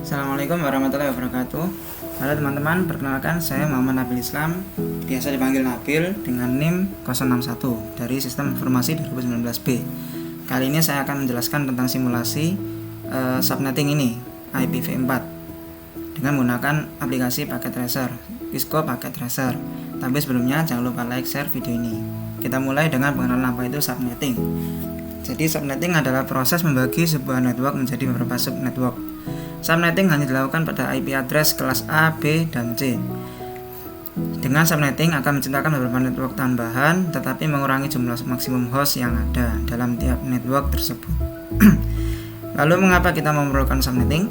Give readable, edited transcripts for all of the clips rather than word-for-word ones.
Assalamualaikum warahmatullahi wabarakatuh. Halo teman-teman, perkenalkan saya Muhammad Nabil Islam, biasa dipanggil Nabil dengan NIM 061 dari Sistem Informasi 2019B. Kali ini saya akan menjelaskan tentang simulasi subnetting ini, IPv4 dengan menggunakan aplikasi paket tracer, Cisco paket tracer. Tapi sebelumnya jangan lupa like, share video ini. Kita mulai dengan pengenalan apa itu subnetting. Jadi subnetting adalah proses membagi sebuah network menjadi beberapa subnetwork. Subnetting hanya dilakukan pada IP address kelas A, B, dan C. Dengan subnetting akan menciptakan beberapa network tambahan, tetapi mengurangi jumlah maksimum host yang ada dalam tiap network tersebut. Lalu mengapa kita memerlukan subnetting?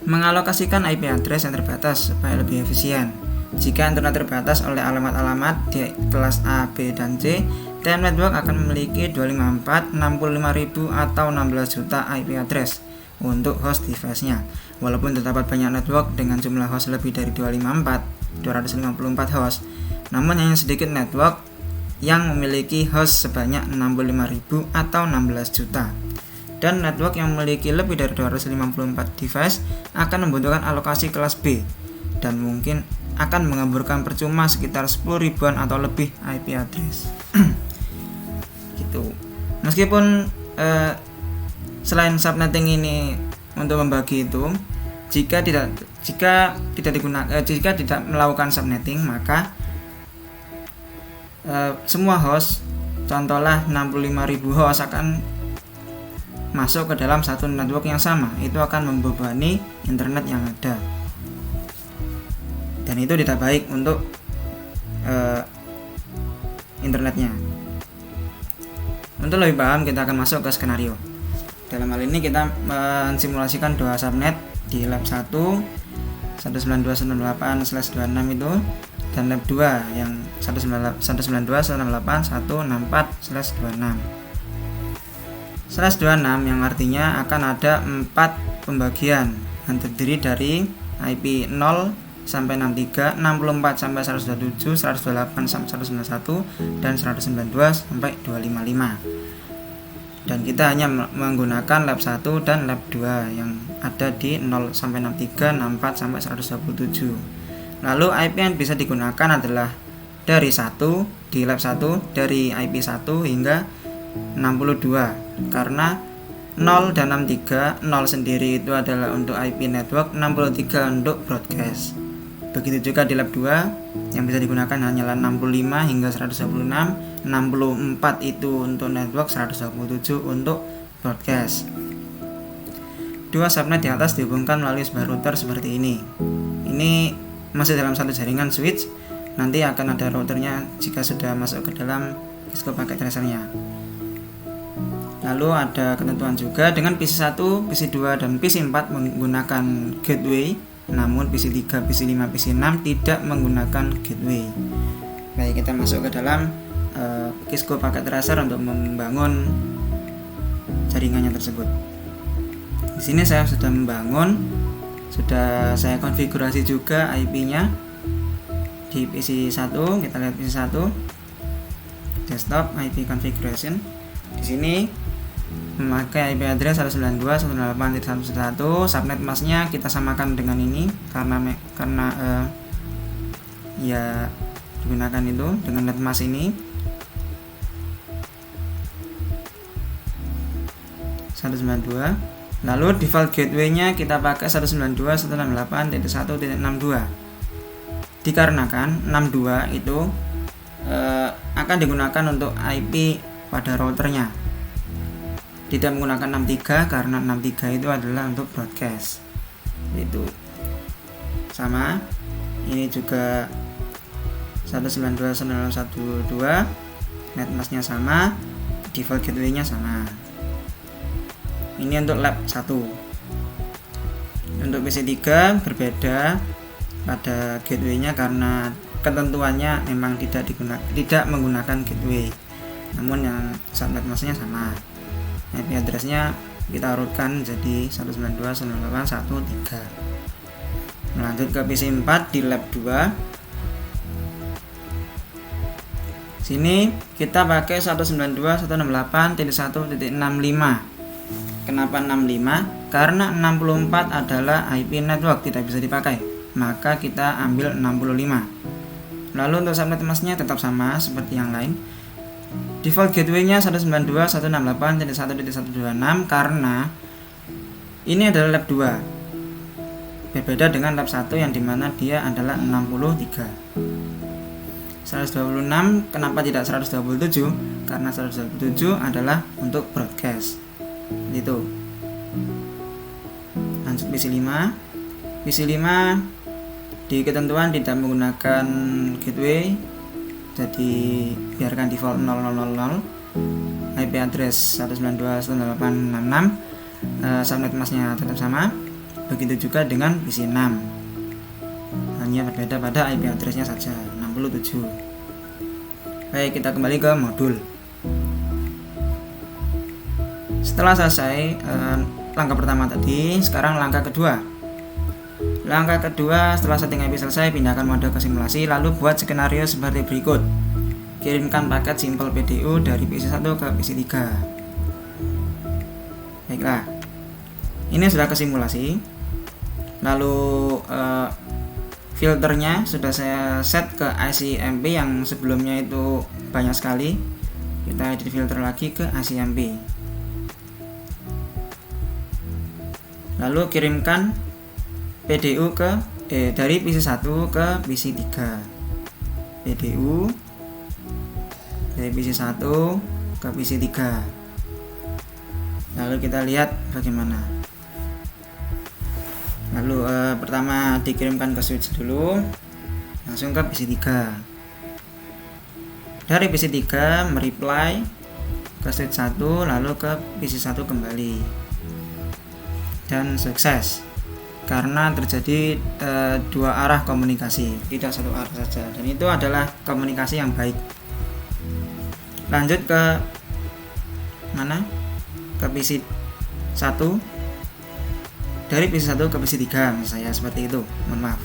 Mengalokasikan IP address yang terbatas supaya lebih efisien. Jika internet terbatas oleh alamat-alamat di kelas A, B, dan C, tiap network akan memiliki 254, 65.000, atau 16 juta IP address untuk host device-nya. Walaupun terdapat banyak network dengan jumlah host lebih dari 254 host, namun hanya sedikit network yang memiliki host sebanyak 65.000 atau 16 juta. Dan network yang memiliki lebih dari 254 device akan membutuhkan alokasi kelas B dan mungkin akan mengamburkan percuma sekitar 10 ribuan atau lebih IP address. Gitu. Meskipun selain subnetting ini untuk membagi itu, jika tidak melakukan subnetting, maka semua host, contohlah 65.000 host akan masuk ke dalam satu network yang sama. Itu akan membebani internet yang ada, dan itu tidak baik untuk internetnya. Untuk lebih paham, kita akan masuk ke skenario. Dalam hal ini kita mensimulasikan dua subnet di lab 1 192.168/26 itu, dan lab 2 yang 192.168/26/26 yang artinya akan ada 4 pembagian yang terdiri dari IP 0 sampai 63, 64 sampai 127, 128 sampai 191, dan 192 sampai 255. Dan kita hanya menggunakan lab 1 dan lab 2 yang ada di 0 sampai 63, 64 sampai 127. Lalu IP yang bisa digunakan adalah dari 1 di lab 1 dari IP 1 hingga 62, karena 0 dan 63, 0 sendiri itu adalah untuk IP network, 63 untuk broadcast. Begitu juga di lab 2 yang bisa digunakan hanyalah 65 hingga 126, 64 itu untuk network, 127 untuk broadcast. Dua subnet di atas dihubungkan melalui sebuah router seperti ini. Ini masih dalam satu jaringan switch. Nanti akan ada routernya jika sudah masuk ke dalam Cisco paket tracernya. Lalu ada ketentuan juga dengan PC1, PC2, dan PC4 menggunakan gateway, namun PC3, PC5, PC6 tidak menggunakan gateway. Baik, kita masuk ke dalam Cisco paket tracer untuk membangun jaringannya tersebut. Di sini saya sudah membangun, sudah saya konfigurasi juga IP-nya di PC1. Kita lihat PC1 desktop IP configuration. Di sini memakai IP address 192.168.1.1. Subnet masknya kita samakan dengan ini karena ya digunakan itu dengan net mask ini 192. Lalu default gateway-nya kita pakai 192.168.1.62. Dikarenakan 62 itu akan digunakan untuk IP pada routernya, tidak menggunakan 63 karena 63 itu adalah untuk broadcast. Itu sama, ini juga 192.168.1.2, net masknya sama, default gateway-nya sama. Ini untuk lab 1. Untuk PC3 berbeda pada gateway-nya karena ketentuannya memang tidak menggunakan gateway, namun yang subnet masknya sama. IP address-nya kita urutkan jadi 192.168.1.3. Melanjut ke PC4 di lab 2. Sini kita pakai 192.168.1.65. Kenapa 65? Karena 64 adalah IP network, tidak bisa dipakai, maka kita ambil 65. Lalu untuk subnet masknya tetap sama seperti yang lain. Default gateway-nya 192.168.1.126 karena ini adalah lab 2. Berbeda dengan lab 1 yang dimana dia adalah 63. 126 kenapa tidak 127? Karena 127 adalah untuk broadcast. Itu. Lanjut PC 5. PC 5 di ketentuan tidak menggunakan gateway, jadi biarkan default 0000. IP address 192.168.66. Subnet masknya tetap sama. Begitu juga dengan PC 6. Hanya berbeda pada IP addressnya saja, 67. Baik, kita kembali ke modul. Setelah selesai langkah pertama tadi, sekarang langkah kedua. Langkah kedua, setelah setting IP selesai, pindahkan mode ke simulasi, lalu buat skenario seperti berikut. Kirimkan paket simple PDU dari PC 1 ke PC 3. Baiklah, ini sudah ke simulasi. Lalu filternya sudah saya set ke ICMP yang sebelumnya itu banyak sekali. Kita edit filter lagi ke ICMP. Lalu kirimkan PDU dari PC 1 ke PC 3. PDU dari PC 1 ke PC 3. Lalu kita lihat bagaimana. Lalu pertama dikirimkan ke switch dulu, langsung ke PC 3. Dari PC 3 mereply ke switch 1, lalu ke PC 1 kembali. Dan sukses karena terjadi dua arah komunikasi, tidak satu arah saja, dan itu adalah komunikasi yang baik. Lanjut ke mana? Ke PC 1. Dari PC 1 ke PC 3 misalnya seperti itu. Mohon maaf.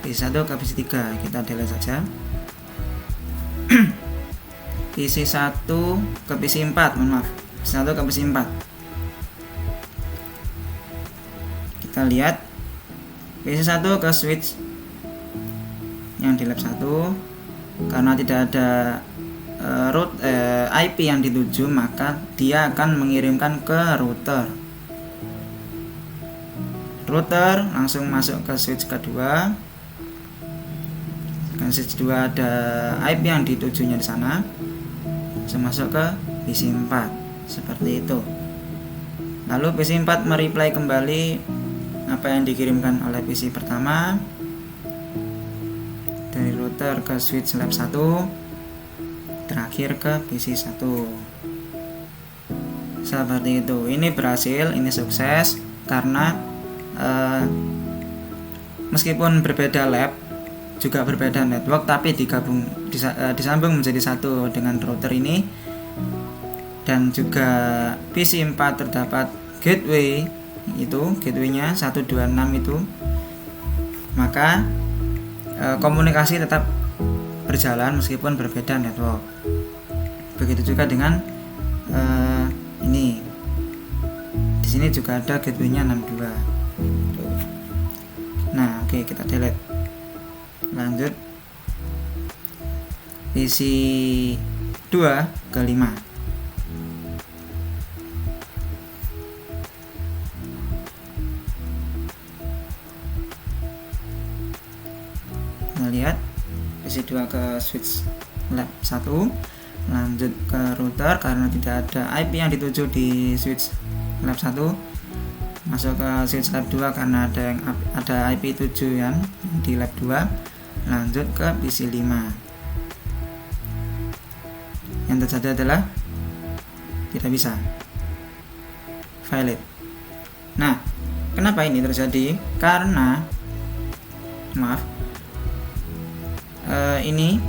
PC 1 ke PC 3 kita delete saja. PC 1 ke PC 4, mohon maaf. PC 1 ke PC 4. Kita lihat PC 1 ke switch yang di lab 1, karena tidak ada IP yang dituju, maka dia akan mengirimkan ke router. Router langsung masuk ke switch kedua. Kan switch 2 ada IP yang ditujunya di sana, langsung masuk ke PC 4 seperti itu. Lalu PC 4 mereply kembali apa yang dikirimkan oleh PC pertama dari router ke switch lab 1, terakhir ke PC 1. Seperti itu. Ini berhasil, ini sukses karena meskipun berbeda lab, juga berbeda network, tapi disambung menjadi satu dengan router ini. Dan juga PC 4 terdapat gateway, itu gateway-nya 126 itu, maka komunikasi tetap berjalan meskipun berbeda network. Begitu juga dengan ini. Di sini juga ada gateway-nya 62. Nah, oke, kita delete. Lanjut PC 2 ke 5. Lihat PC 2 ke switch lab 1, lanjut ke router karena tidak ada IP yang dituju di switch lab 1, masuk ke switch lab 2 karena ada IP tujuan di lab 2, lanjut ke PC 5. Yang terjadi adalah tidak bisa valid. Nah, kenapa ini terjadi? Karena ini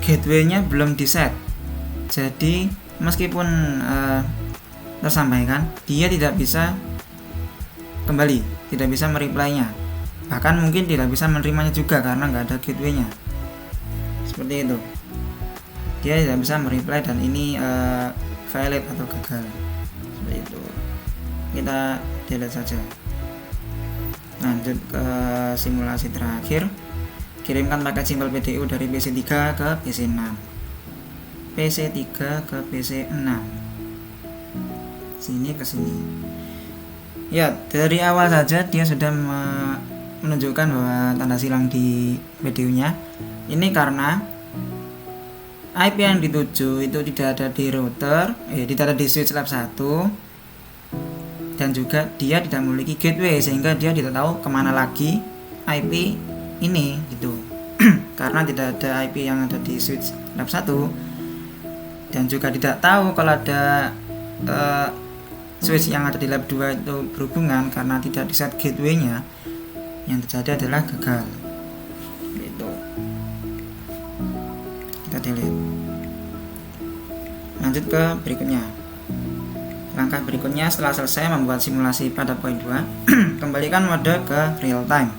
gateway-nya belum di set. Jadi meskipun tersampaikan, dia tidak bisa kembali, tidak bisa mereply-nya, bahkan mungkin tidak bisa menerimanya juga karena nggak ada gateway-nya. Seperti itu, dia tidak bisa mereply, dan ini valid atau gagal. Seperti itu. Kita delete saja. Lanjut ke simulasi terakhir. Kirimkan paket simpel PDU dari PC3 ke PC6. PC3 ke PC6. Sini ke sini. Ya, dari awal saja dia sudah menunjukkan bahwa tanda silang di PDU-nya. Ini karena IP yang dituju itu tidak ada di router, tidak ada di switch lab 1, dan juga dia tidak memiliki gateway sehingga dia tidak tahu kemana lagi IP ini gitu. Karena tidak ada IP yang ada di switch lab 1 dan juga tidak tahu kalau ada switch yang ada di lab 2 itu berhubungan, karena tidak di set gateway-nya. Yang terjadi adalah gagal gitu. Kita delete. Lanjut ke berikutnya. Langkah berikutnya setelah selesai membuat simulasi pada poin 2, kembalikan mode ke real time.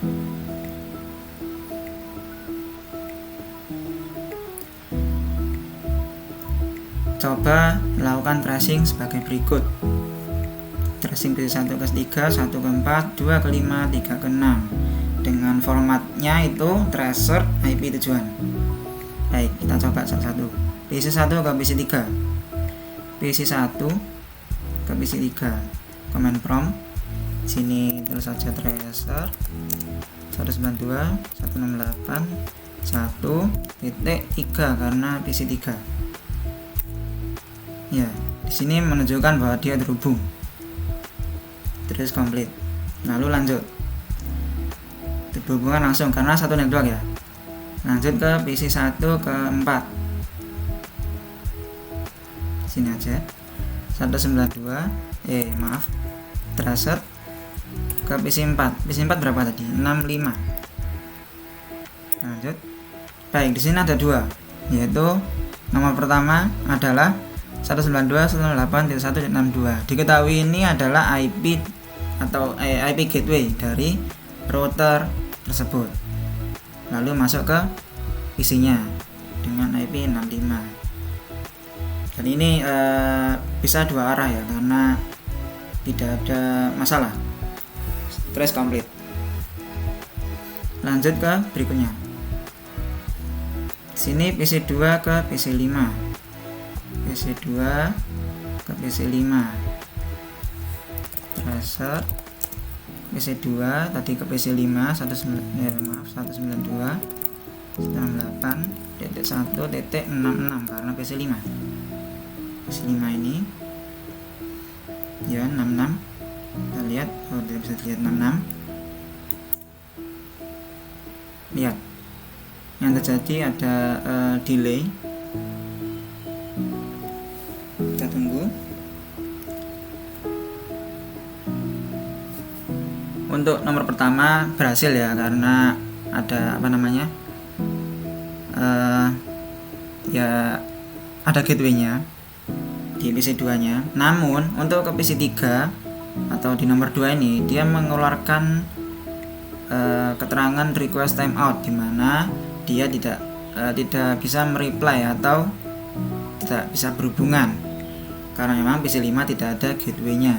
Coba melakukan tracing sebagai berikut. Tracing PC 1 ke 3, 1 ke 4, 2 ke 5, 3 ke 6. Dengan formatnya itu tracer IP tujuan. Baik, kita coba satu-satu. PC 1 ke PC 3. PC 1 ke PC 3. Command prompt. Sini terus saja tracer 192 168 1.3 karena PC 3. Ya, di sini menunjukkan bahwa dia terhubung. Terus complete. Lalu lanjut. Berhubungan langsung karena satu network ya. Lanjut ke PC 1 ke 4. Sini aja. 192 tracer ke PC 4. PC 4 berapa tadi? 65. Lanjut. Baik, di sini ada dua, yaitu nomor pertama adalah 192.168.1.62. Diketahui ini adalah IP atau IP gateway dari router tersebut. Lalu masuk ke PC-nya dengan IP 65. Dan ini bisa dua arah ya, karena tidak ada masalah. Trace complete. Lanjut ke berikutnya. Sini PC 2 ke PC 5. PC 2 ke PC 5. Tracer PC 2 tadi ke PC 5 192.168.1.66 karena PC 5. PC 5 ini ya 66. Kita lihat, tidak bisa dilihat 66. Lihat. Yang terjadi ada delay. Kita tunggu. Untuk nomor pertama berhasil ya, karena ada ya ada gateway-nya di PC 2 nya. Namun untuk ke PC 3 atau di nomor 2 ini dia mengeluarkan keterangan request timeout, di mana dia tidak bisa mereply atau tidak bisa berhubungan karena memang PC 5 tidak ada gateway-nya.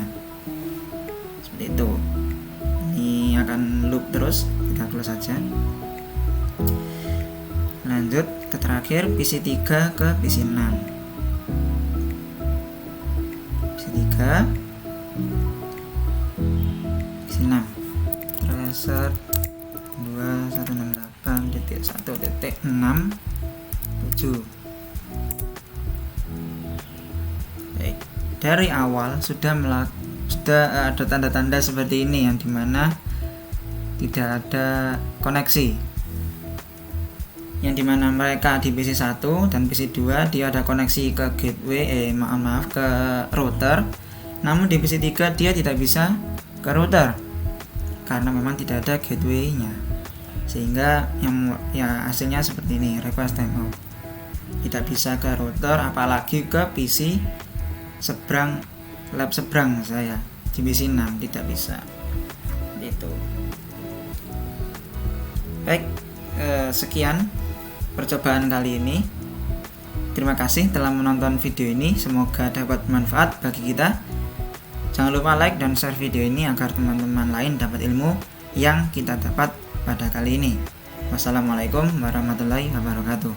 Seperti itu. Ini akan loop terus, kita close saja. Lanjut ke terakhir, PC 3 ke PC 6. PC 3 PC 6 tracer 2168.1.67. Baik, dari awal sudah ada tanda-tanda seperti ini, yang dimana tidak ada koneksi, yang dimana mereka di PC 1 dan PC 2 dia ada koneksi ke gateway ke router, namun di PC 3 dia tidak bisa ke router karena memang tidak ada gateway-nya, sehingga hasilnya seperti ini, request timeout. Tidak bisa ke router, apalagi ke PC seberang, lab seberang saya di PC 6 tidak bisa. Itu. Baik, sekian percobaan kali ini. Terima kasih telah menonton video ini, semoga dapat bermanfaat bagi kita. Jangan lupa like dan share video ini agar teman-teman lain dapat ilmu yang kita dapat pada kali ini. Wassalamualaikum warahmatullahi wabarakatuh.